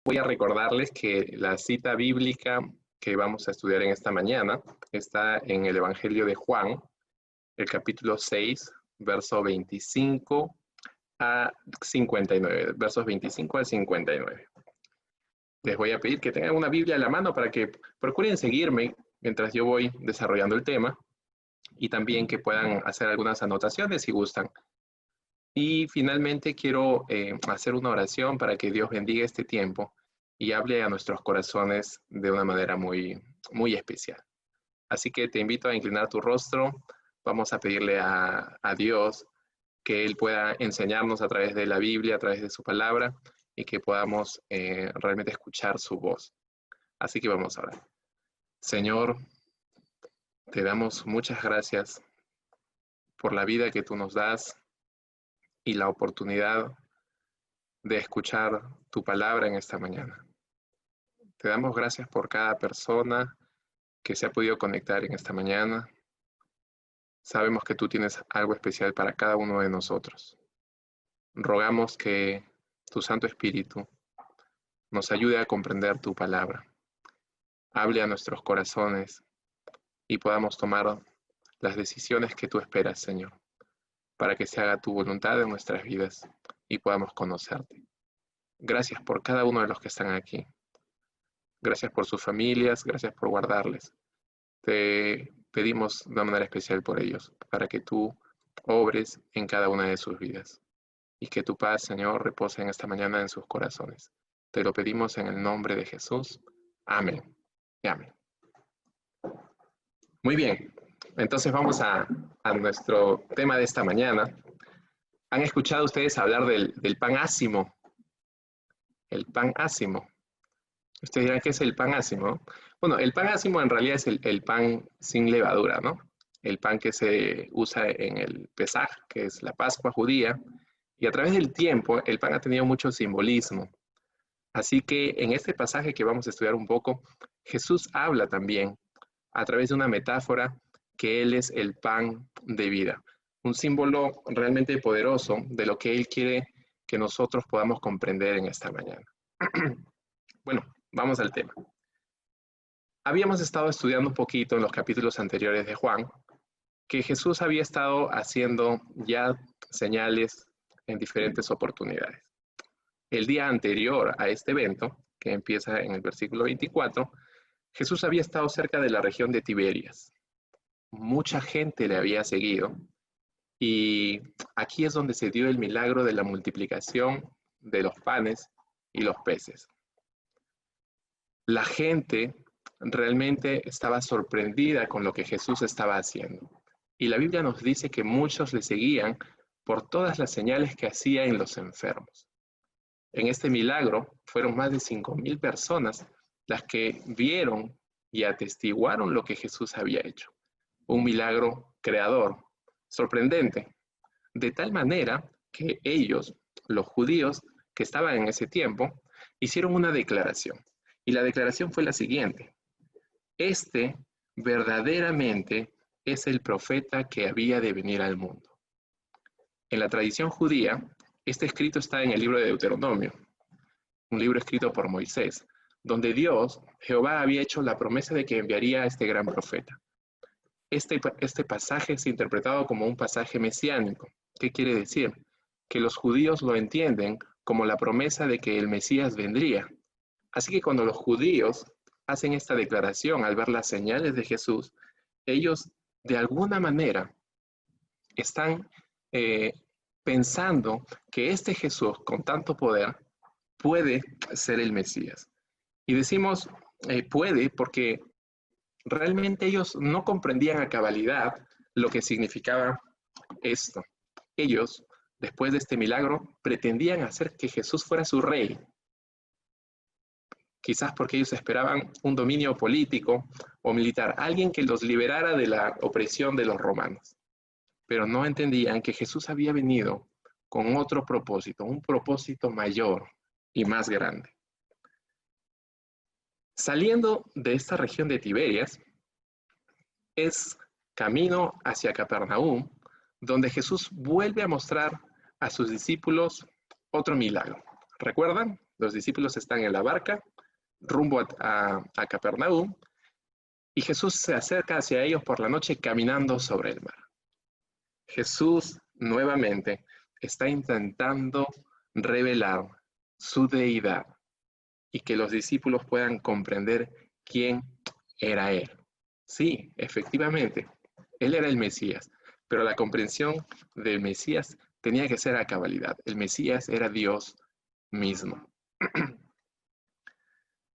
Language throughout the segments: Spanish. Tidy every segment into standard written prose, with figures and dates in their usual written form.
Voy a recordarles que la cita bíblica que vamos a estudiar en esta mañana está en el Evangelio de Juan, el capítulo 6, verso 25 a 59, versos 25 al 59. Les voy a pedir que tengan una Biblia a la mano para que procuren seguirme mientras yo voy desarrollando el tema y también que puedan hacer algunas anotaciones si gustan. Y finalmente quiero hacer una oración para que Dios bendiga este tiempo y hable a nuestros corazones de una manera muy especial. Así que te invito a inclinar tu rostro. Vamos a pedirle a Dios que Él pueda enseñarnos a través de la Biblia, a través de su palabra, y que podamos realmente escuchar su voz. Así que vamos a orar. Señor, te damos muchas gracias por la vida que tú nos das y la oportunidad de escuchar tu palabra en esta mañana. Te damos gracias por cada persona que se ha podido conectar en esta mañana. Sabemos que tú tienes algo especial para cada uno de nosotros. Rogamos que tu Santo Espíritu nos ayude a comprender tu palabra. Hable a nuestros corazones y podamos tomar las decisiones que tú esperas, Señor, para que se haga tu voluntad en nuestras vidas y podamos conocerte. Gracias por cada uno de los que están aquí. Gracias por sus familias, gracias por guardarles. Te pedimos de una manera especial por ellos, para que tú obres en cada una de sus vidas y que tu paz, Señor, repose en esta mañana en sus corazones. Te lo pedimos en el nombre de Jesús. Amén y amén. Muy bien, entonces vamos a nuestro tema de esta mañana. ¿Han escuchado ustedes hablar del pan ácimo? El pan ácimo. Ustedes dirán, ¿qué es el pan ácimo? Bueno, el pan ácimo en realidad es el pan sin levadura, ¿no? El pan que se usa en el Pesaj, que es la Pascua judía. Y a través del tiempo, el pan ha tenido mucho simbolismo. Así que en este pasaje que vamos a estudiar un poco, Jesús habla también a través de una metáfora que Él es el pan de vida. Un símbolo realmente poderoso de lo que Él quiere que nosotros podamos comprender en esta mañana. Bueno, vamos al tema. Habíamos estado estudiando un poquito en los capítulos anteriores de Juan que Jesús había estado haciendo ya señales en diferentes oportunidades. El día anterior a este evento, que empieza en el versículo 24, Jesús había estado cerca de la región de Tiberias. Mucha gente le había seguido y aquí es donde se dio el milagro de la multiplicación de los panes y los peces. La gente realmente estaba sorprendida con lo que Jesús estaba haciendo. Y la Biblia nos dice que muchos le seguían por todas las señales que hacía en los enfermos. En este milagro fueron más de 5,000 personas las que vieron y atestiguaron lo que Jesús había hecho. Un milagro creador, sorprendente, de tal manera que ellos, los judíos que estaban en ese tiempo, hicieron una declaración. Y la declaración fue la siguiente: este verdaderamente es el profeta que había de venir al mundo. En la tradición judía, este escrito está en el libro de Deuteronomio, un libro escrito por Moisés, donde Dios, Jehová, había hecho la promesa de que enviaría a este gran profeta. Este pasaje es interpretado como un pasaje mesiánico. ¿Qué quiere decir? Que los judíos lo entienden como la promesa de que el Mesías vendría. Así que cuando los judíos hacen esta declaración al ver las señales de Jesús, ellos de alguna manera están pensando que este Jesús con tanto poder puede ser el Mesías. Y decimos puede porque realmente ellos no comprendían a cabalidad lo que significaba esto. Ellos, después de este milagro, pretendían hacer que Jesús fuera su rey. Quizás porque ellos esperaban un dominio político o militar, alguien que los liberara de la opresión de los romanos. Pero no entendían que Jesús había venido con otro propósito, un propósito mayor y más grande. Saliendo de esta región de Tiberias, es camino hacia Capernaum, donde Jesús vuelve a mostrar a sus discípulos otro milagro. ¿Recuerdan? Los discípulos están en la barca, rumbo a Capernaum, y Jesús se acerca hacia ellos por la noche caminando sobre el mar. Jesús nuevamente está intentando revelar su deidad y que los discípulos puedan comprender quién era Él. Sí, efectivamente, Él era el Mesías, pero la comprensión del Mesías tenía que ser a cabalidad. El Mesías era Dios mismo.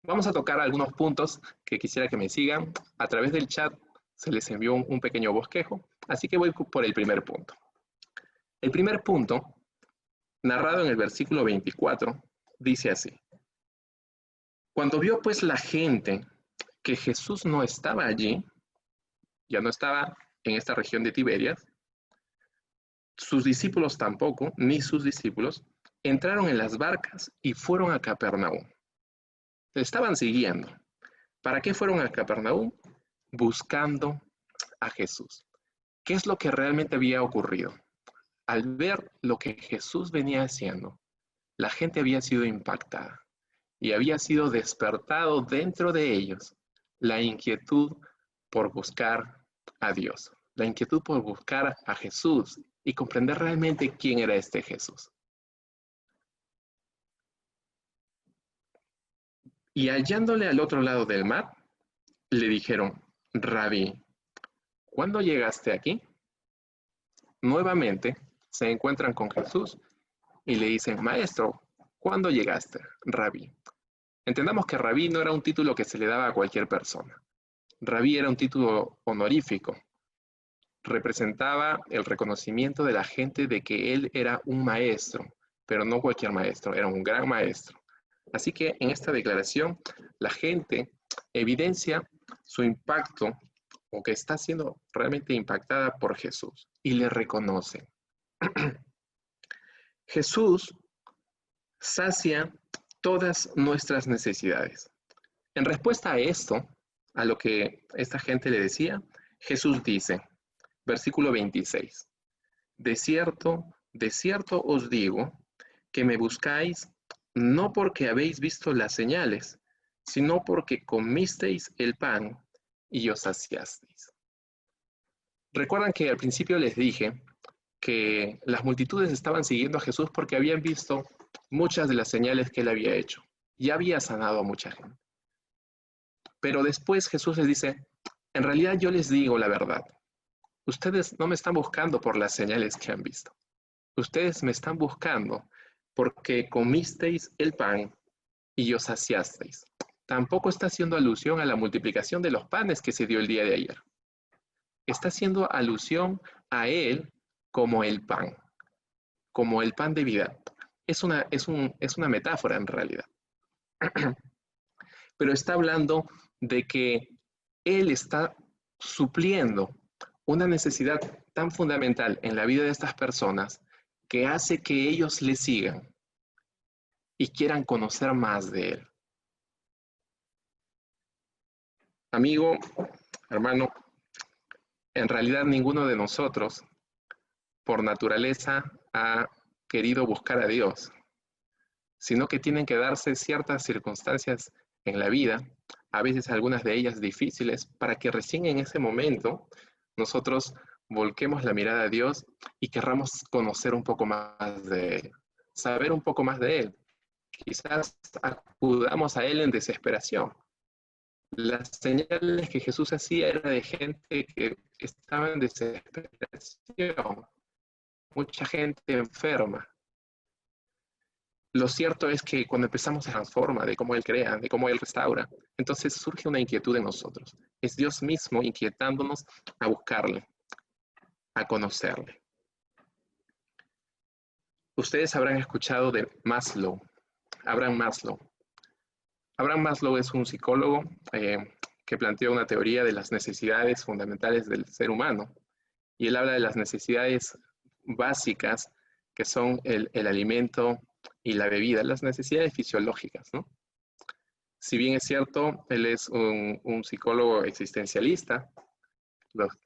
Vamos a tocar algunos puntos que quisiera que me sigan. A través del chat se les envió un pequeño bosquejo, así que voy por el primer punto. El primer punto, narrado en el versículo 24, dice así: Cuando vio pues la gente que Jesús no estaba allí, ya no estaba en esta región de Tiberias, sus discípulos tampoco, ni sus discípulos, entraron en las barcas y fueron a Capernaum. Le estaban siguiendo. ¿Para qué fueron a Capernaum? Buscando a Jesús. ¿Qué es lo que realmente había ocurrido? Al ver lo que Jesús venía haciendo, la gente había sido impactada y había sido despertado dentro de ellos la inquietud por buscar a Dios, la inquietud por buscar a Jesús y comprender realmente quién era este Jesús. Y hallándole al otro lado del mar, le dijeron: Rabí, ¿cuándo llegaste aquí? Nuevamente se encuentran con Jesús y le dicen: Maestro, ¿cuándo llegaste, Rabí? Entendamos que Rabí no era un título que se le daba a cualquier persona. Rabí era un título honorífico. Representaba el reconocimiento de la gente de que él era un maestro, pero no cualquier maestro, era un gran maestro. Así que en esta declaración, la gente evidencia su impacto o que está siendo realmente impactada por Jesús y le reconoce. Jesús sacia todas nuestras necesidades. En respuesta a esto, a lo que esta gente le decía, Jesús dice, versículo 26, de cierto os digo, que me buscáis no porque habéis visto las señales, sino porque comisteis el pan y os saciasteis. Recuerdan que al principio les dije que las multitudes estaban siguiendo a Jesús porque habían visto muchas de las señales que él había hecho. Ya había sanado a mucha gente. Pero después Jesús les dice, en realidad yo les digo la verdad. Ustedes no me están buscando por las señales que han visto. Ustedes me están buscando porque comisteis el pan y os saciasteis. Tampoco está haciendo alusión a la multiplicación de los panes que se dio el día de ayer. Está haciendo alusión a él como el pan de vida. Es una metáfora en realidad. Pero está hablando de que él está supliendo una necesidad tan fundamental en la vida de estas personas que hace que ellos le sigan y quieran conocer más de él. Amigo, hermano, en realidad ninguno de nosotros, por naturaleza, ha querido buscar a Dios, sino que tienen que darse ciertas circunstancias en la vida, a veces algunas de ellas difíciles, para que recién en ese momento nosotros volquemos la mirada a Dios y querramos conocer un poco más de Él, saber un poco más de Él. Quizás acudamos a Él en desesperación. Las señales que Jesús hacía era de gente que estaba en desesperación, mucha gente enferma. Lo cierto es que cuando empezamos a transformar de cómo Él crea, de cómo Él restaura, entonces surge una inquietud en nosotros. Es Dios mismo inquietándonos a buscarle, a conocerle. Ustedes habrán escuchado de Maslow, Abraham Maslow. Abraham Maslow es un psicólogo que planteó una teoría de las necesidades fundamentales del ser humano. Y él habla de las necesidades básicas que son el alimento y la bebida, las necesidades fisiológicas, ¿no? Si bien es cierto, él es un psicólogo existencialista,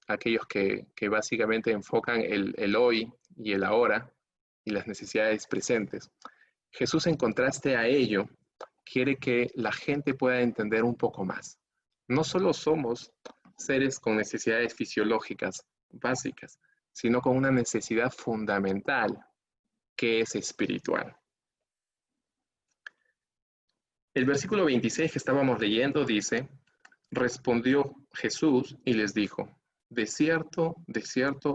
aquellos que básicamente enfocan el hoy y el ahora y las necesidades presentes. Jesús, en contraste a ello, quiere que la gente pueda entender un poco más. No solo somos seres con necesidades fisiológicas básicas, sino con una necesidad fundamental que es espiritual. El versículo 26 que estábamos leyendo dice: respondió Jesús y les dijo: de cierto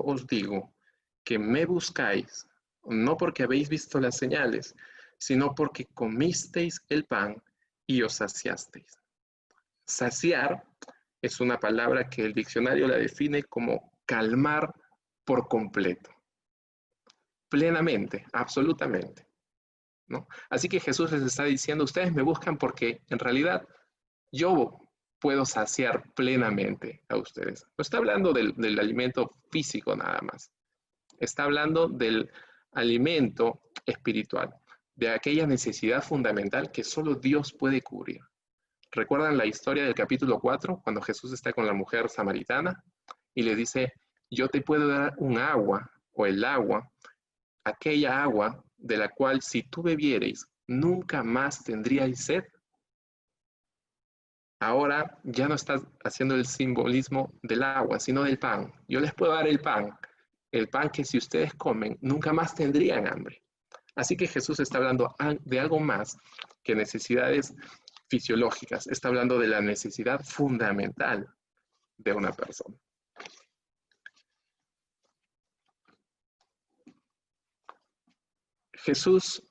os digo, que me buscáis, no porque habéis visto las señales, sino porque comisteis el pan y os saciasteis. Saciar es una palabra que el diccionario la define como calmar por completo, plenamente, absolutamente, ¿no? Así que Jesús les está diciendo: ustedes me buscan porque en realidad yo puedo saciar plenamente a ustedes. No está hablando del alimento físico nada más. Está hablando del alimento espiritual, de aquella necesidad fundamental que solo Dios puede cubrir. ¿Recuerdan la historia del capítulo 4, cuando Jesús está con la mujer samaritana y le dice: yo te puedo dar un agua, o el agua, aquella agua de la cual si tú bebiereis, nunca más tendríais sed? Ahora ya no estás haciendo el simbolismo del agua, sino del pan. Yo les puedo dar el pan que si ustedes comen, nunca más tendrían hambre. Así que Jesús está hablando de algo más que necesidades fisiológicas. Está hablando de la necesidad fundamental de una persona. Jesús,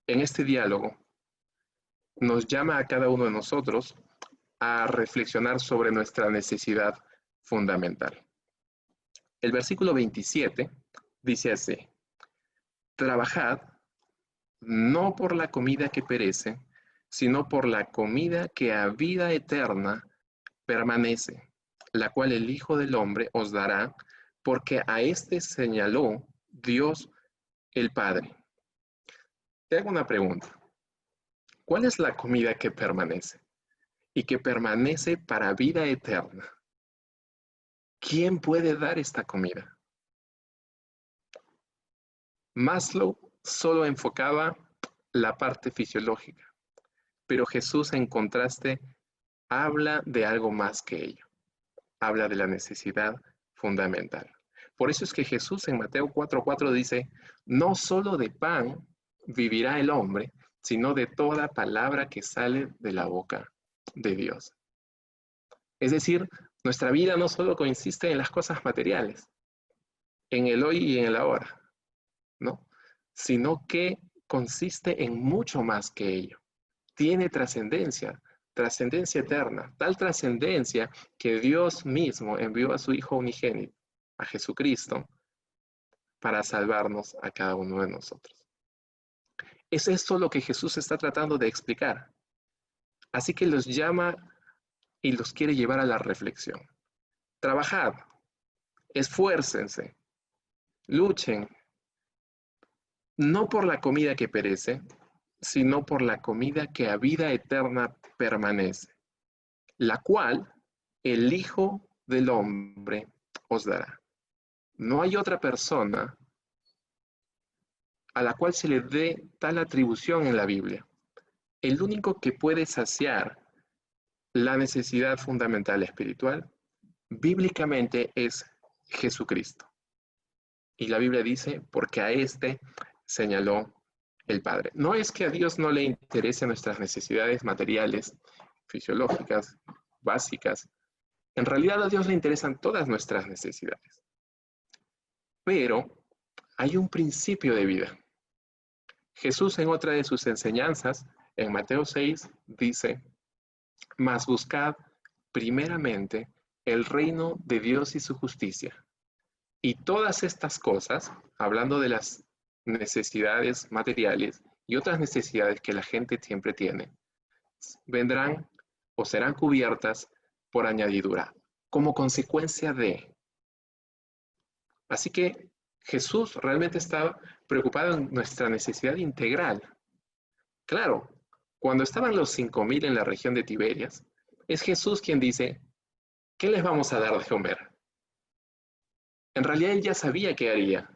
en este diálogo, nos llama a cada uno de nosotros a reflexionar sobre nuestra necesidad fundamental. El versículo 27 dice así: trabajad no por la comida que perece, sino por la comida que a vida eterna permanece, la cual el Hijo del Hombre os dará, porque a éste señaló Dios el Padre. Te hago una pregunta. ¿Cuál es la comida que permanece y que permanece para vida eterna? ¿Quién puede dar esta comida? Maslow solo enfocaba la parte fisiológica, pero Jesús, en contraste, habla de algo más que ello. Habla de la necesidad fundamental. Por eso es que Jesús en Mateo 4:4 dice: no solo de pan vivirá el hombre, sino de toda palabra que sale de la boca de Dios. Es decir, nuestra vida no solo consiste en las cosas materiales, en el hoy y en el ahora, ¿no? Sino que consiste en mucho más que ello. Tiene trascendencia eterna, tal trascendencia que Dios mismo envió a su Hijo unigénito, a Jesucristo, para salvarnos a cada uno de nosotros. Es esto lo que Jesús está tratando de explicar. Así que los llama y los quiere llevar a la reflexión. Trabajad, esfuércense, luchen, no por la comida que perece, sino por la comida que a vida eterna permanece, la cual el Hijo del Hombre os dará. No hay otra persona a la cual se le dé tal atribución en la Biblia. El único que puede saciar la necesidad fundamental espiritual, bíblicamente, es Jesucristo. Y la Biblia dice: porque a éste señaló el Padre. No es que a Dios no le interesen nuestras necesidades materiales, fisiológicas, básicas. En realidad a Dios le interesan todas nuestras necesidades. Pero hay un principio de vida. Jesús, en otra de sus enseñanzas, en Mateo 6, dice: mas buscad primeramente el reino de Dios y su justicia. Y todas estas cosas, hablando de las necesidades materiales y otras necesidades que la gente siempre tiene, vendrán o serán cubiertas por añadidura, como consecuencia de. Así que Jesús realmente está preocupado en nuestra necesidad integral. Claro, cuando estaban los 5,000 en la región de Tiberias, es Jesús quien dice: ¿qué les vamos a dar de comer? En realidad él ya sabía qué haría.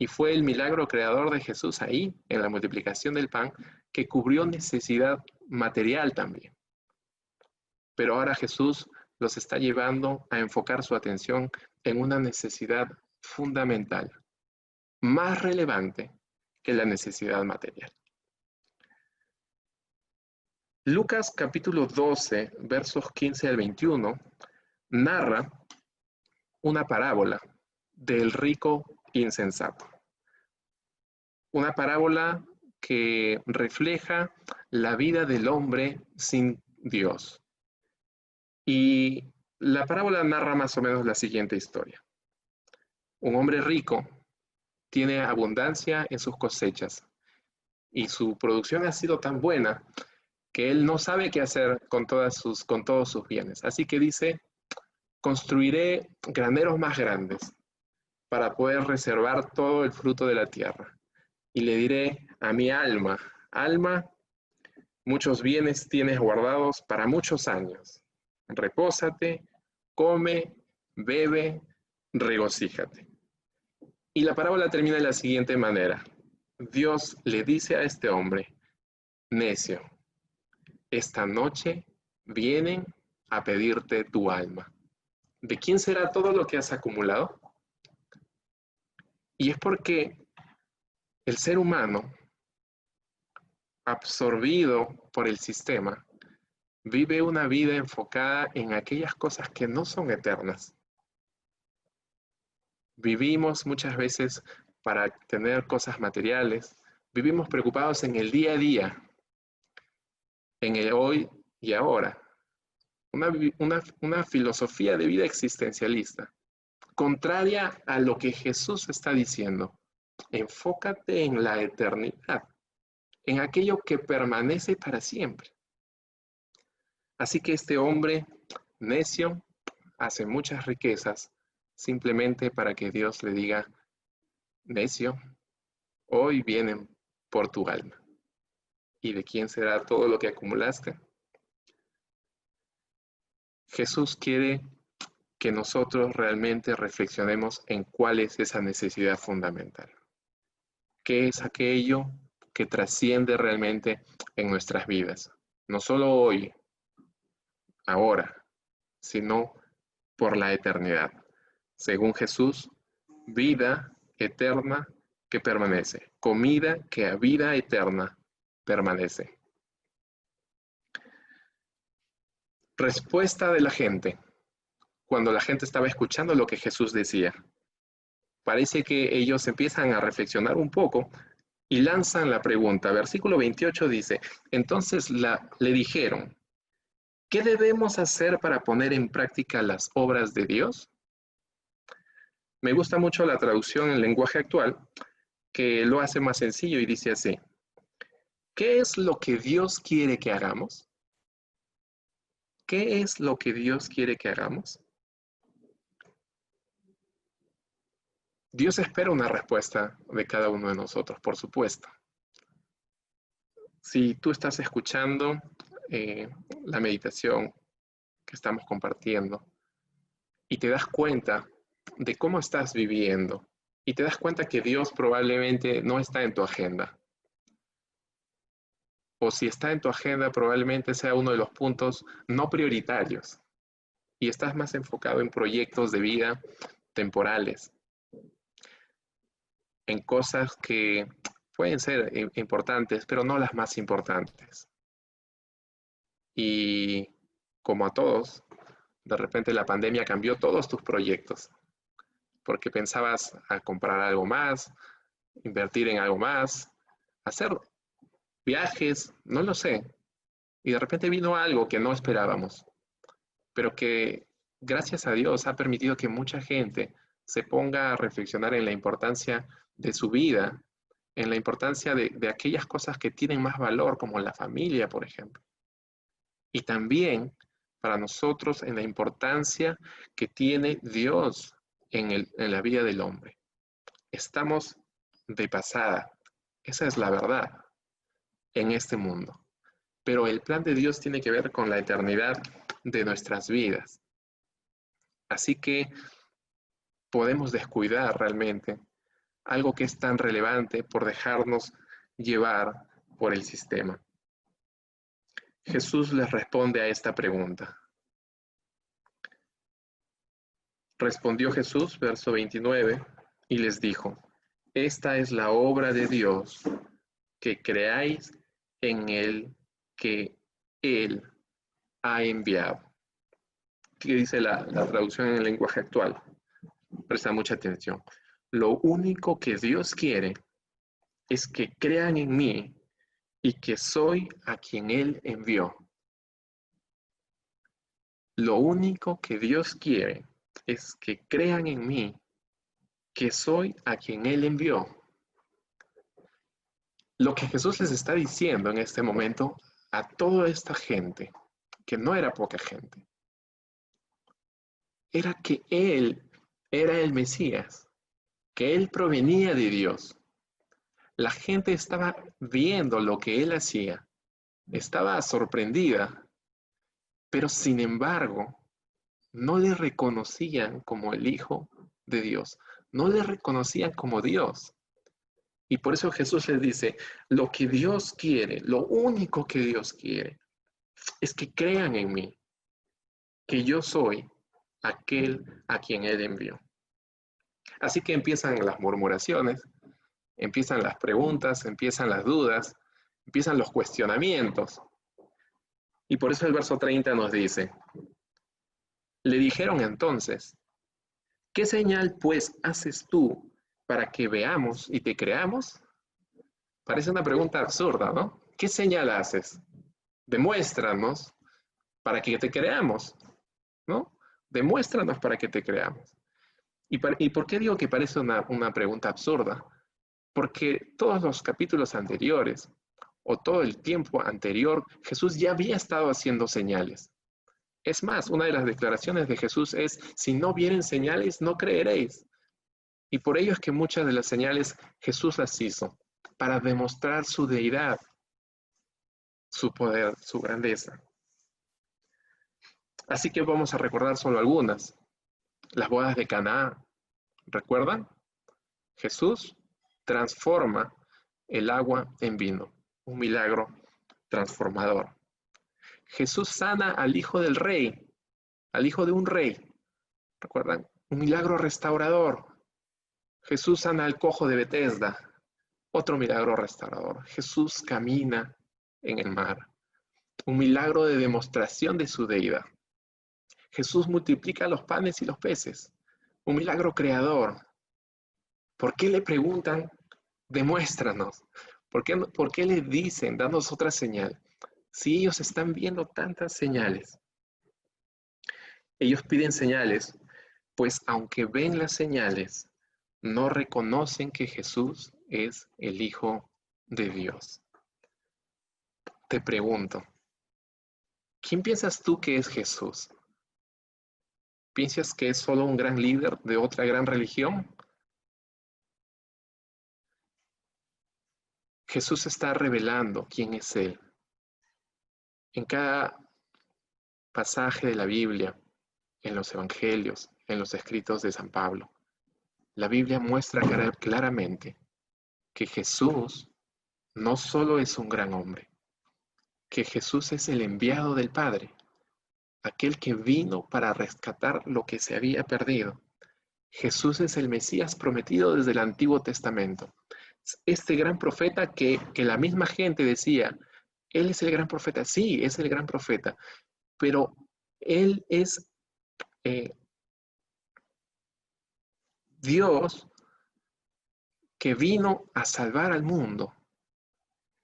Y fue el milagro creador de Jesús ahí, en la multiplicación del pan, que cubrió necesidad material también. Pero ahora Jesús los está llevando a enfocar su atención en una necesidad fundamental, más relevante que la necesidad material. Lucas capítulo 12, versos 15 al 21, narra una parábola del rico insensato. Una parábola que refleja la vida del hombre sin Dios. Y la parábola narra más o menos la siguiente historia. Un hombre rico tiene abundancia en sus cosechas y su producción ha sido tan buena que él no sabe qué hacer con todos sus bienes. Así que dice, construiré graneros más grandes para poder reservar todo el fruto de la tierra. Y le diré a mi alma, alma, muchos bienes tienes guardados para muchos años. Repósate, come, bebe, regocíjate. Y la parábola termina de la siguiente manera. Dios le dice a este hombre, necio, esta noche vienen a pedirte tu alma. ¿De quién será todo lo que has acumulado? Y es porque el ser humano, absorbido por el sistema, vive una vida enfocada en aquellas cosas que no son eternas. Vivimos muchas veces para tener cosas materiales, vivimos preocupados en el día a día, en el hoy y ahora. Una filosofía de vida existencialista, contraria a lo que Jesús está diciendo. Enfócate en la eternidad, en aquello que permanece para siempre. Así que este hombre necio hace muchas riquezas simplemente para que Dios le diga, necio, hoy vienen por tu alma. ¿Y de quién será todo lo que acumulaste? Jesús quiere que nosotros realmente reflexionemos en cuál es esa necesidad fundamental. ¿Qué es aquello que trasciende realmente en nuestras vidas? No solo hoy, ahora, sino por la eternidad. Según Jesús, vida eterna que permanece, comida que a vida eterna permanece. Respuesta de la gente, cuando la gente estaba escuchando lo que Jesús decía. Parece que ellos empiezan a reflexionar un poco y lanzan la pregunta. Versículo 28 dice, entonces le dijeron, ¿qué debemos hacer para poner en práctica las obras de Dios? Me gusta mucho la traducción en lenguaje actual, que lo hace más sencillo y dice así, ¿qué es lo que Dios quiere que hagamos? ¿Qué es lo que Dios quiere que hagamos? Dios espera una respuesta de cada uno de nosotros, por supuesto. Si tú estás escuchando la meditación que estamos compartiendo y te das cuenta de cómo estás viviendo y te das cuenta que Dios probablemente no está en tu agenda, o si está en tu agenda probablemente sea uno de los puntos no prioritarios y estás más enfocado en proyectos de vida temporales, en cosas que pueden ser importantes, pero no las más importantes. Y como a todos, de repente la pandemia cambió todos tus proyectos, porque pensabas a comprar algo más, invertir en algo más, hacer viajes, no lo sé. Y de repente vino algo que no esperábamos, pero que gracias a Dios ha permitido que mucha gente se ponga a reflexionar en la importancia de su vida, en la importancia de aquellas cosas que tienen más valor, como la familia, por ejemplo. Y también para nosotros en la importancia que tiene Dios en la vida del hombre. Estamos de pasada, esa es la verdad, en este mundo. Pero el plan de Dios tiene que ver con la eternidad de nuestras vidas. Así que podemos descuidar realmente algo que es tan relevante por dejarnos llevar por el sistema. Jesús les responde a esta pregunta. Respondió Jesús, verso 29, y les dijo, esta es la obra de Dios, que creáis en el que Él ha enviado. ¿Qué dice la traducción en el lenguaje actual? Presta mucha atención. Lo único que Dios quiere es que crean en mí y que soy a quien Él envió. Lo único que Dios quiere es que crean en mí, que soy a quien Él envió. Lo que Jesús les está diciendo en este momento a toda esta gente, que no era poca gente, era que Él era el Mesías, que Él provenía de Dios. La gente estaba viendo lo que Él hacía, estaba sorprendida, pero sin embargo, no le reconocían como el Hijo de Dios, no le reconocían como Dios. Y por eso Jesús les dice, lo que Dios quiere, lo único que Dios quiere, es que crean en mí, que yo soy aquel a quien Él envió. Así que empiezan las murmuraciones, empiezan las preguntas, empiezan las dudas, empiezan los cuestionamientos. Y por eso el verso 30 nos dice, le dijeron entonces, ¿qué señal pues haces tú para que veamos y te creamos? Parece una pregunta absurda, ¿no? ¿Qué señal haces? Demuéstranos para que te creamos, ¿no? Demuéstranos para que te creamos. ¿Y por qué digo que parece una pregunta absurda? Porque todos los capítulos anteriores, o todo el tiempo anterior, Jesús ya había estado haciendo señales. Es más, una de las declaraciones de Jesús es, si no vieren señales, no creeréis. Y por ello es que muchas de las señales Jesús las hizo, para demostrar su deidad, su poder, su grandeza. Así que vamos a recordar solo algunas. Las bodas de Caná, ¿recuerdan? Jesús transforma el agua en vino, un milagro transformador. Jesús sana al hijo del rey, al hijo de un rey, ¿recuerdan? Un milagro restaurador. Jesús sana al cojo de Betesda, otro milagro restaurador. Jesús camina en el mar, un milagro de demostración de su deidad. Jesús multiplica los panes y los peces, un milagro creador. ¿Por qué le preguntan, demuéstranos? ¿Por qué le dicen, danos otra señal? Si ellos están viendo tantas señales. Ellos piden señales, pues aunque ven las señales, no reconocen que Jesús es el Hijo de Dios. Te pregunto, ¿quién piensas tú que es Jesús? ¿Piensas que es solo un gran líder de otra gran religión? Jesús está revelando quién es Él. En cada pasaje de la Biblia, en los evangelios, en los escritos de San Pablo, la Biblia muestra claramente que Jesús no solo es un gran hombre, que Jesús es el enviado del Padre, aquel que vino para rescatar lo que se había perdido. Jesús es el Mesías prometido desde el Antiguo Testamento. Este gran profeta que la misma gente decía, Él es el gran profeta. Sí, es el gran profeta, pero Él es Dios que vino a salvar al mundo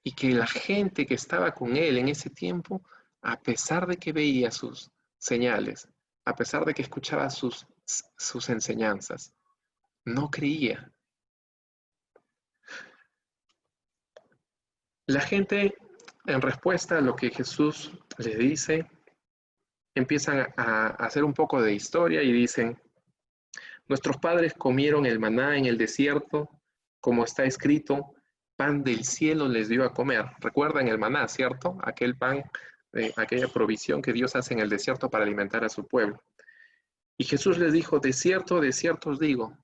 y que la gente que estaba con Él en ese tiempo, a pesar de que veía sus señales, a pesar de que escuchaba sus enseñanzas, no creía. La gente, en respuesta a lo que Jesús les dice, empiezan a hacer un poco de historia y dicen, nuestros padres comieron el maná en el desierto, como está escrito, pan del cielo les dio a comer. ¿Recuerdan el maná, cierto? Aquel pan, aquella provisión que Dios hace en el desierto para alimentar a su pueblo. Y Jesús les dijo, de cierto os digo,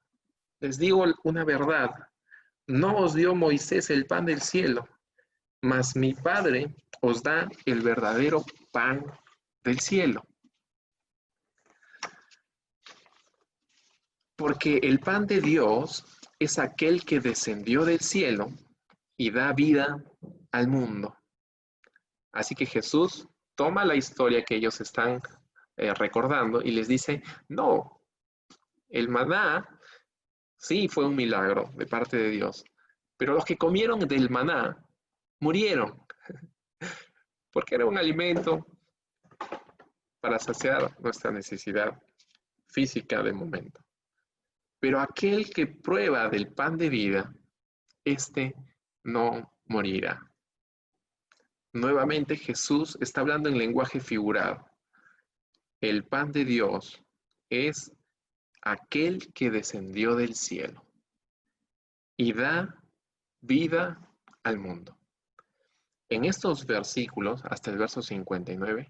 Les digo una verdad, no os dio Moisés el pan del cielo, mas mi Padre os da el verdadero pan del cielo. Porque el pan de Dios es aquel que descendió del cielo y da vida al mundo. Así que Jesús toma la historia que ellos están recordando y les dice, no, el maná sí fue un milagro de parte de Dios, pero los que comieron del maná murieron, porque era un alimento para saciar nuestra necesidad física de momento. Pero aquel que prueba del pan de vida, este no morirá. Nuevamente Jesús está hablando en lenguaje figurado. El pan de Dios es aquel que descendió del cielo y da vida al mundo. En estos versículos, hasta el verso 59,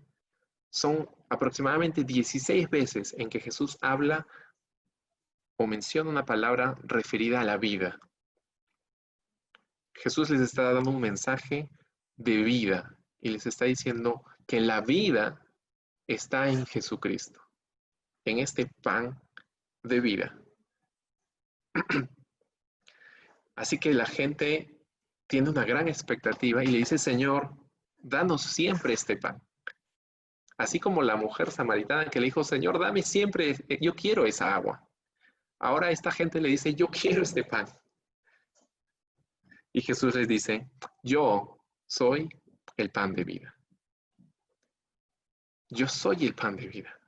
son aproximadamente 16 veces en que Jesús habla o menciona una palabra referida a la vida. Jesús les está dando un mensaje de vida y les está diciendo que la vida está en Jesucristo, en este pan de vida. Así que la gente tiene una gran expectativa y le dice, Señor, danos siempre este pan. Así como la mujer samaritana que le dijo, Señor, dame siempre, yo quiero esa agua. Ahora esta gente le dice, yo quiero este pan. Y Jesús les dice, yo soy el pan de vida. Yo soy el pan de vida.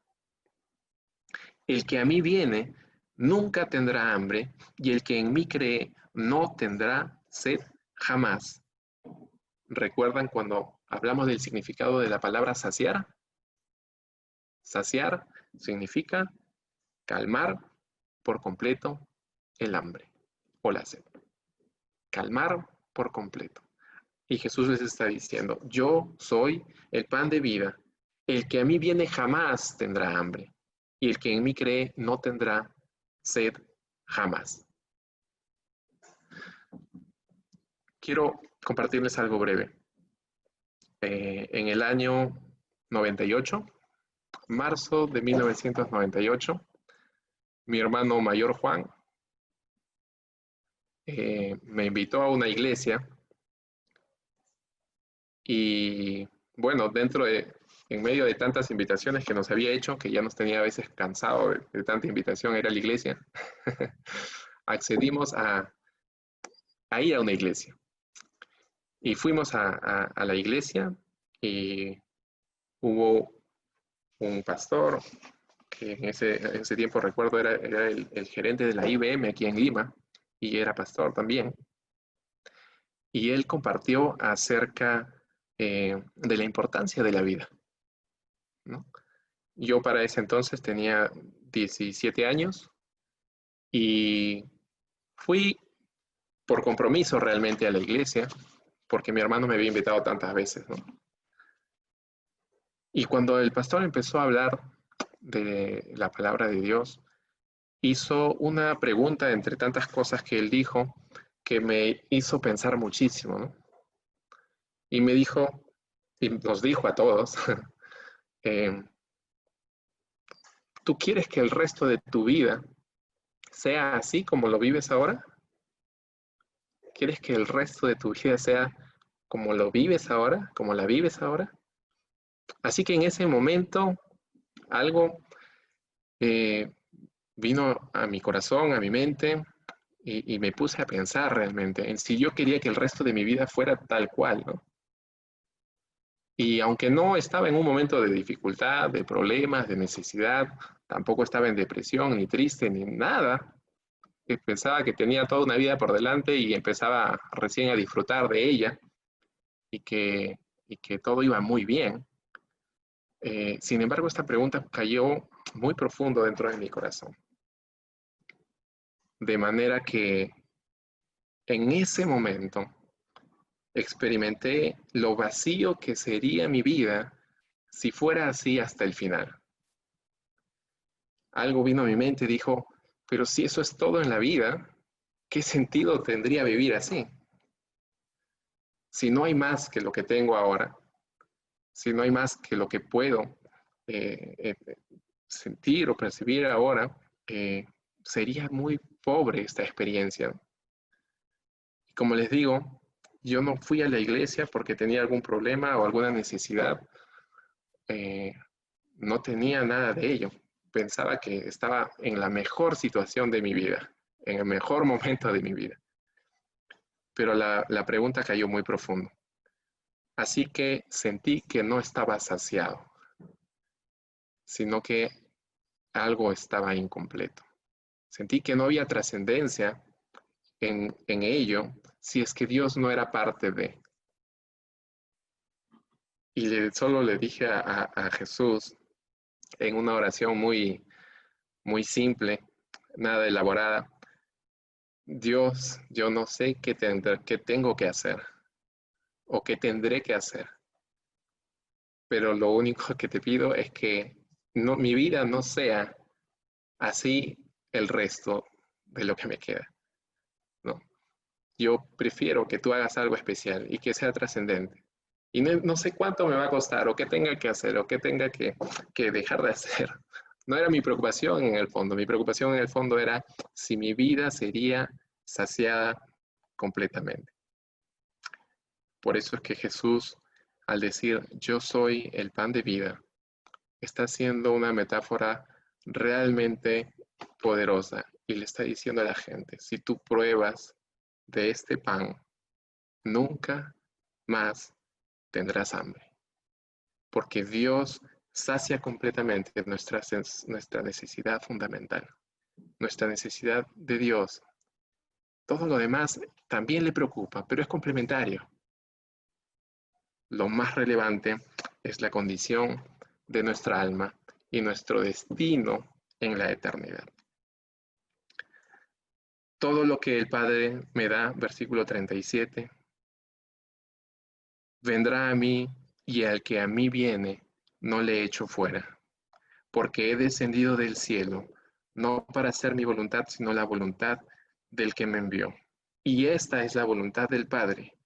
El que a mí viene nunca tendrá hambre, y el que en mí cree no tendrá sed jamás. ¿Recuerdan cuando hablamos del significado de la palabra saciar? Saciar significa calmar por completo el hambre o la sed. Calmar por completo. Y Jesús les está diciendo, yo soy el pan de vida. El que a mí viene jamás tendrá hambre. Y el que en mí cree no tendrá sed jamás. Quiero compartirles algo breve. En el año 98, marzo de 1998, mi hermano mayor Juan me invitó a una iglesia y bueno, en medio de tantas invitaciones que nos había hecho, que ya nos tenía a veces cansado de tanta invitación a ir a la iglesia, accedimos a ir a una iglesia. Y fuimos a la iglesia y hubo un pastor que en ese tiempo recuerdo era el gerente de la IBM aquí en Lima y era pastor también. Y él compartió acerca de la importancia de la vida, ¿no? Yo para ese entonces tenía 17 años y fui por compromiso realmente a la iglesia, porque mi hermano me había invitado tantas veces, ¿no? Y cuando el pastor empezó a hablar de la palabra de Dios, hizo una pregunta entre tantas cosas que él dijo que me hizo pensar muchísimo, ¿no? Y me dijo, y nos dijo a todos, ¿tú quieres que el resto de tu vida sea así como lo vives ahora? ¿Quieres que el resto de tu vida sea como lo vives ahora, como la vives ahora? Así que en ese momento algo vino a mi corazón, a mi mente, y me puse a pensar realmente en si yo quería que el resto de mi vida fuera tal cual, ¿no? Y aunque no estaba en un momento de dificultad, de problemas, de necesidad, tampoco estaba en depresión, ni triste, ni nada, pensaba que tenía toda una vida por delante y empezaba recién a disfrutar de ella y que todo iba muy bien. Sin embargo, esta pregunta cayó muy profundo dentro de mi corazón. De manera que en ese momento experimenté lo vacío que sería mi vida si fuera así hasta el final. Algo vino a mi mente y dijo, Pero si eso es todo en la vida, ¿qué sentido tendría vivir así? Si no hay más que lo que tengo ahora, si no hay más que lo que puedo eh, eh, sentir o percibir ahora, eh, sería muy pobre esta experiencia. Y como les digo, yo no fui a la iglesia porque tenía algún problema o alguna necesidad. eh, no tenía nada de ello. Pensaba que estaba en la mejor situación de mi vida, en el mejor momento de mi vida. Pero la pregunta cayó muy profundo. Así que sentí que no estaba saciado, sino que algo estaba incompleto. Sentí que no había trascendencia en ello si es que Dios no era parte de. Y solo le dije a Jesús en una oración muy simple, nada elaborada: Dios, yo no sé qué tengo que hacer o qué tendré que hacer, pero lo único que te pido es que no, mi vida no sea así el resto de lo que me queda, ¿no? Yo prefiero que tú hagas algo especial y que sea trascendente. Y no sé cuánto me va a costar, o qué tenga que hacer, o qué tenga que dejar de hacer. No era mi preocupación en el fondo. Mi preocupación en el fondo era si mi vida sería saciada completamente. Por eso es que Jesús, al decir yo soy el pan de vida, está haciendo una metáfora realmente poderosa y le está diciendo a la gente, si tú pruebas de este pan, nunca más tendrás hambre, porque Dios sacia completamente nuestra necesidad fundamental, nuestra necesidad de Dios. Todo lo demás también le preocupa, pero es complementario. Lo más relevante es la condición de nuestra alma y nuestro destino en la eternidad. Todo lo que el Padre me da, versículo 37, vendrá a mí, y al que a mí viene, no le echo fuera, porque he descendido del cielo, no para hacer mi voluntad, sino la voluntad del que me envió. Y esta es la voluntad del Padre,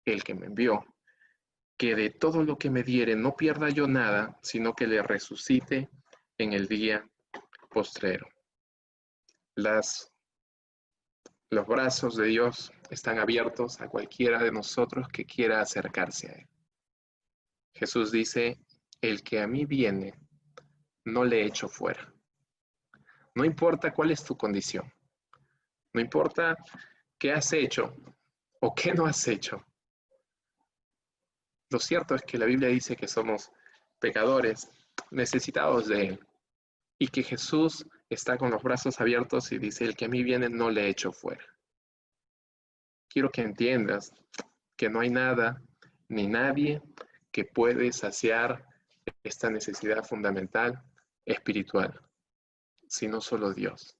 el que me envió, que de todo lo que me diere no pierda yo nada, sino que le resucite en el día postrero. Los brazos de Dios están abiertos a cualquiera de nosotros que quiera acercarse a Él. Jesús dice, el que a mí viene, no le echo fuera. No importa cuál es tu condición, no importa qué has hecho o qué no has hecho. Lo cierto es que la Biblia dice que somos pecadores, necesitados de Él, y que Jesús está con los brazos abiertos y dice, el que a mí viene, no le echo fuera. Quiero que entiendas que no hay nada ni nadie que puede saciar esta necesidad fundamental espiritual, sino solo Dios,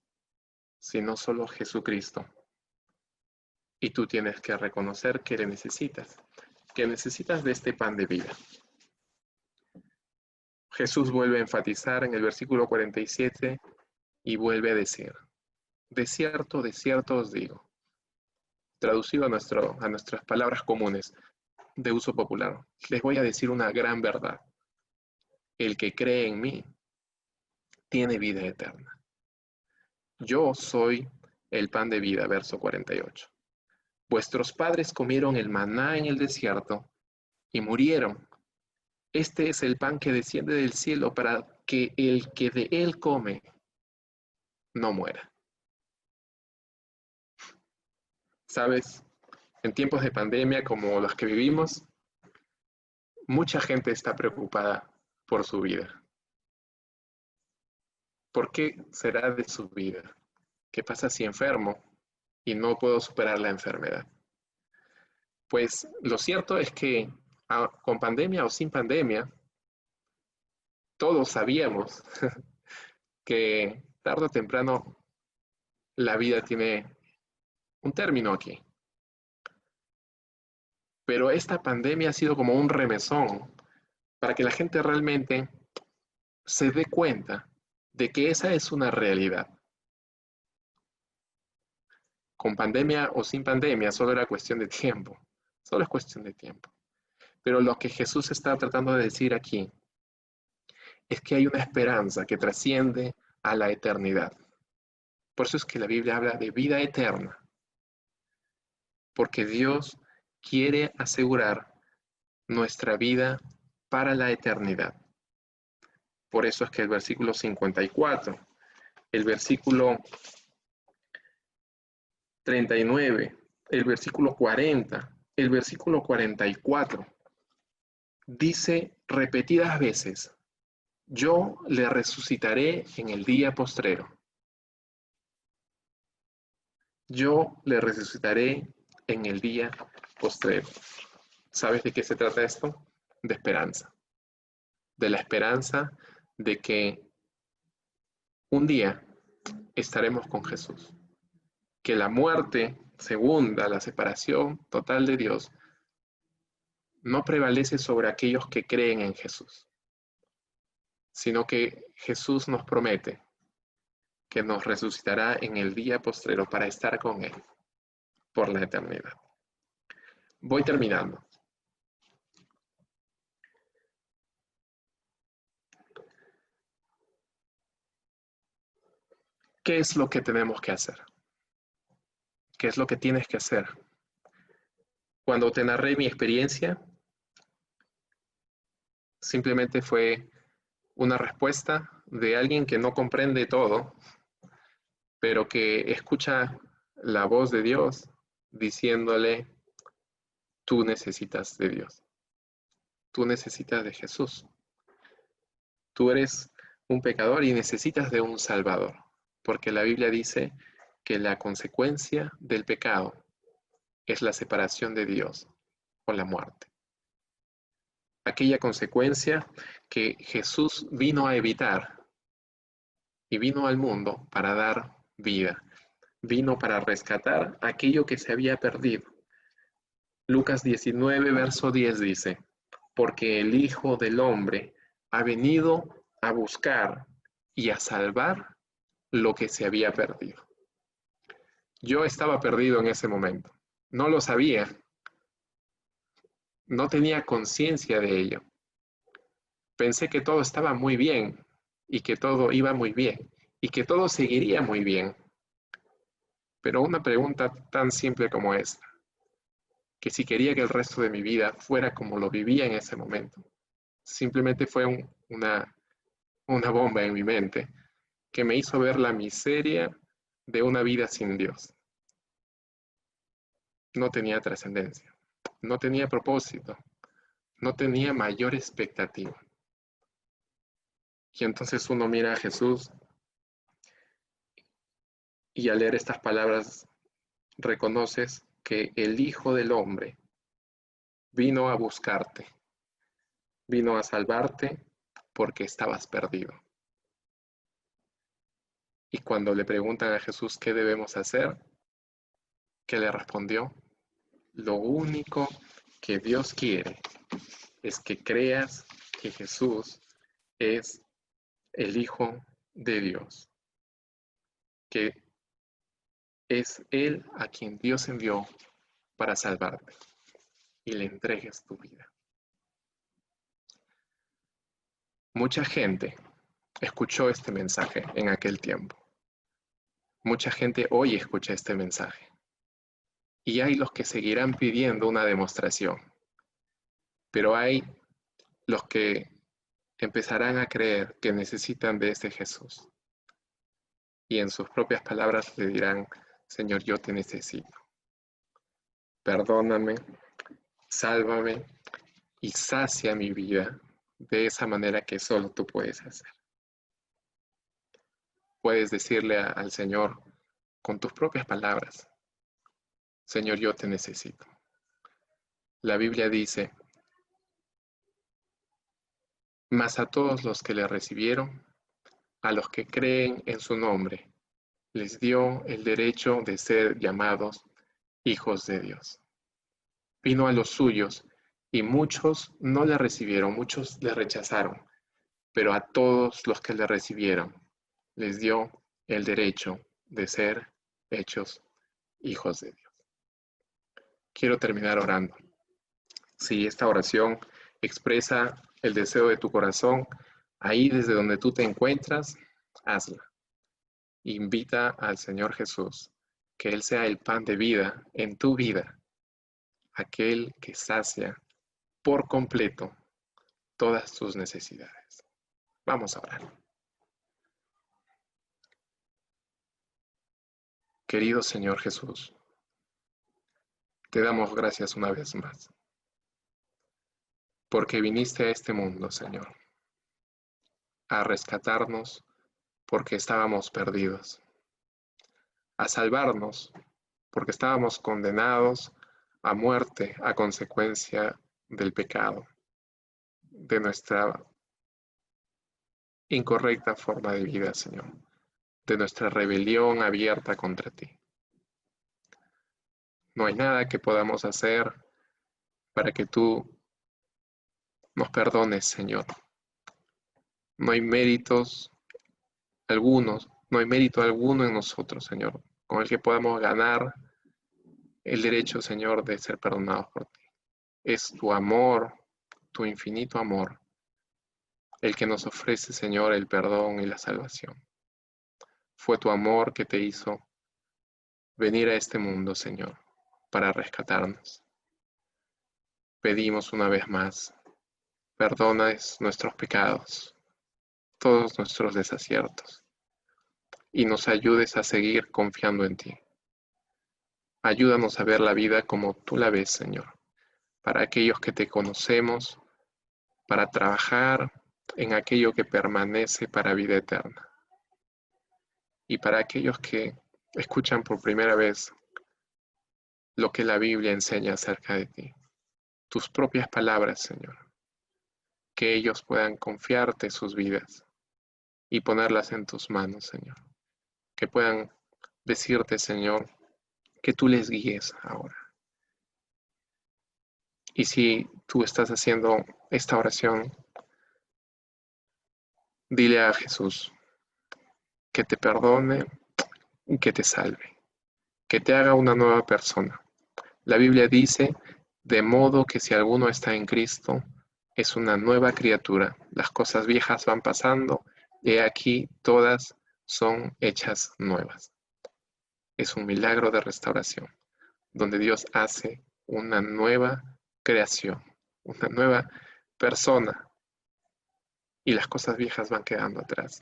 sino solo Jesucristo. Y tú tienes que reconocer que le necesitas, que necesitas de este pan de vida. Jesús vuelve a enfatizar en el versículo 47 y vuelve a decir, de cierto os digo, traducido a nuestras palabras comunes de uso popular, les voy a decir una gran verdad. El que cree en mí tiene vida eterna. Yo soy el pan de vida, verso 48. Vuestros padres comieron el maná en el desierto y murieron. Este es el pan que desciende del cielo para que el que de él come no muera. ¿Sabes? En tiempos de pandemia como los que vivimos, mucha gente está preocupada por su vida. ¿Por qué será de su vida? ¿Qué pasa si enfermo y no puedo superar la enfermedad? Pues lo cierto es que con pandemia o sin pandemia, todos sabíamos que tarde o temprano la vida tiene un término aquí. Pero esta pandemia ha sido como un remesón para que la gente realmente se dé cuenta de que esa es una realidad. Con pandemia o sin pandemia, solo era cuestión de tiempo. Solo es cuestión de tiempo. Pero lo que Jesús está tratando de decir aquí es que hay una esperanza que trasciende a la eternidad. Por eso es que la Biblia habla de vida eterna, porque Dios quiere asegurar nuestra vida para la eternidad. Por eso es que el versículo 54, el versículo 39, el versículo 40, el versículo 44, dice repetidas veces, yo le resucitaré en el día postrero. Yo le resucitaré en el día postrero. ¿Sabes de qué se trata esto? De esperanza. De la esperanza de que un día estaremos con Jesús. Que la muerte segunda, la separación total de Dios, no prevalece sobre aquellos que creen en Jesús, sino que Jesús nos promete que nos resucitará en el día postrero para estar con Él por la eternidad. Voy terminando. ¿Qué es lo que tenemos que hacer? ¿Qué es lo que tienes que hacer? Cuando te narré mi experiencia, simplemente fue una respuesta de alguien que no comprende todo, pero que escucha la voz de Dios diciéndole, tú necesitas de Dios, tú necesitas de Jesús, tú eres un pecador y necesitas de un Salvador, porque la Biblia dice que la consecuencia del pecado es la separación de Dios o la muerte. Aquella consecuencia que Jesús vino a evitar y vino al mundo para dar vida, vino para rescatar aquello que se había perdido. Lucas 19, verso 10 dice, porque el Hijo del Hombre ha venido a buscar y a salvar lo que se había perdido. Yo estaba perdido en ese momento, no lo sabía, no tenía conciencia de ello. Pensé que todo estaba muy bien y que todo iba muy bien y que todo seguiría muy bien. Pero una pregunta tan simple como esta, que si quería que el resto de mi vida fuera como lo vivía en ese momento, simplemente fue una bomba en mi mente que me hizo ver la miseria de una vida sin Dios. No tenía trascendencia, no tenía propósito, no tenía mayor expectativa. Y entonces uno mira a Jesús y al leer estas palabras reconoces que el Hijo del Hombre vino a buscarte, vino a salvarte porque estabas perdido. Y cuando le preguntan a Jesús qué debemos hacer, ¿qué le respondió? Lo único que Dios quiere es que creas que Jesús es el Hijo de Dios, que es Él a quien Dios envió para salvarte y le entregues tu vida. Mucha gente escuchó este mensaje en aquel tiempo. Mucha gente hoy escucha este mensaje. Y hay los que seguirán pidiendo una demostración. Pero hay los que empezarán a creer que necesitan de este Jesús. Y en sus propias palabras le dirán, Señor, yo te necesito. Perdóname, sálvame y sacia mi vida de esa manera que solo tú puedes hacer. Puedes decirle al Señor con tus propias palabras, Señor, yo te necesito. La Biblia dice, mas a todos los que le recibieron, a los que creen en su nombre, les dio el derecho de ser llamados hijos de Dios. Vino a los suyos y muchos no le recibieron, muchos le rechazaron, pero a todos los que le recibieron les dio el derecho de ser hechos hijos de Dios. Quiero terminar orando. Si esta oración expresa el deseo de tu corazón, ahí desde donde tú te encuentras, hazla. Invita al Señor Jesús, que Él sea el pan de vida en tu vida, aquel que sacia por completo todas tus necesidades. Vamos a orar. Querido Señor Jesús, te damos gracias una vez más, porque viniste a este mundo, Señor, a rescatarnos porque estábamos perdidos, a salvarnos porque estábamos condenados a muerte a consecuencia del pecado, de nuestra incorrecta forma de vida, Señor, de nuestra rebelión abierta contra ti. No hay nada que podamos hacer para que tú nos perdones, Señor. No hay méritos algunos, no hay mérito alguno en nosotros, Señor, con el que podamos ganar el derecho, Señor, de ser perdonados por ti. Es tu amor, tu infinito amor, el que nos ofrece, Señor, el perdón y la salvación. Fue tu amor que te hizo venir a este mundo, Señor, para rescatarnos. Pedimos una vez más, perdones nuestros pecados, todos nuestros desaciertos, y nos ayudes a seguir confiando en ti. Ayúdanos a ver la vida como tú la ves, Señor, para aquellos que te conocemos, para trabajar en aquello que permanece para vida eterna. Y para aquellos que escuchan por primera vez lo que la Biblia enseña acerca de ti, tus propias palabras, Señor, que ellos puedan confiarte sus vidas y ponerlas en tus manos, Señor, que puedan decirte, Señor, que tú les guíes ahora. Y si tú estás haciendo esta oración, dile a Jesús que te perdone y que te salve, que te haga una nueva persona. La Biblia dice, de modo que si alguno está en Cristo, es una nueva criatura. Las cosas viejas van pasando y aquí todas son hechas nuevas. Es un milagro de restauración, donde Dios hace una nueva creación, una nueva persona, y las cosas viejas van quedando atrás.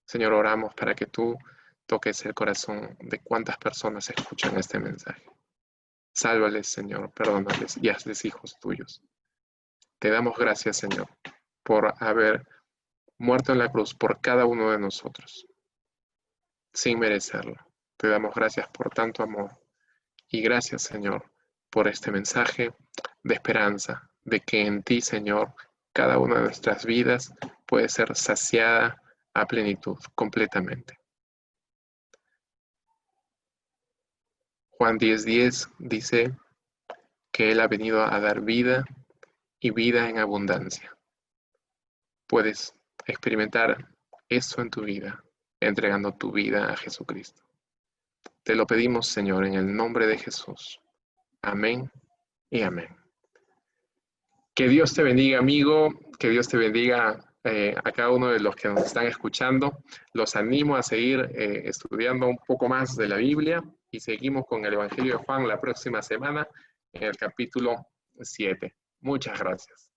Señor, oramos para que tú toques el corazón de cuántas personas escuchan este mensaje. Sálvales, Señor, perdónales y hazles hijos tuyos. Te damos gracias, Señor, por haber muerto en la cruz por cada uno de nosotros, sin merecerlo. Te damos gracias por tanto amor y gracias, Señor, por este mensaje de esperanza, de que en ti, Señor, cada una de nuestras vidas puede ser saciada a plenitud, completamente. Juan 10:10 dice que Él ha venido a dar vida y vida en abundancia. Puedes experimentar eso en tu vida, entregando tu vida a Jesucristo. Te lo pedimos, Señor, en el nombre de Jesús. Amén y amén. Que Dios te bendiga, amigo, que Dios te bendiga a cada uno de los que nos están escuchando. Los animo a seguir estudiando un poco más de la Biblia y seguimos con el Evangelio de Juan la próxima semana en el capítulo 7. Muchas gracias.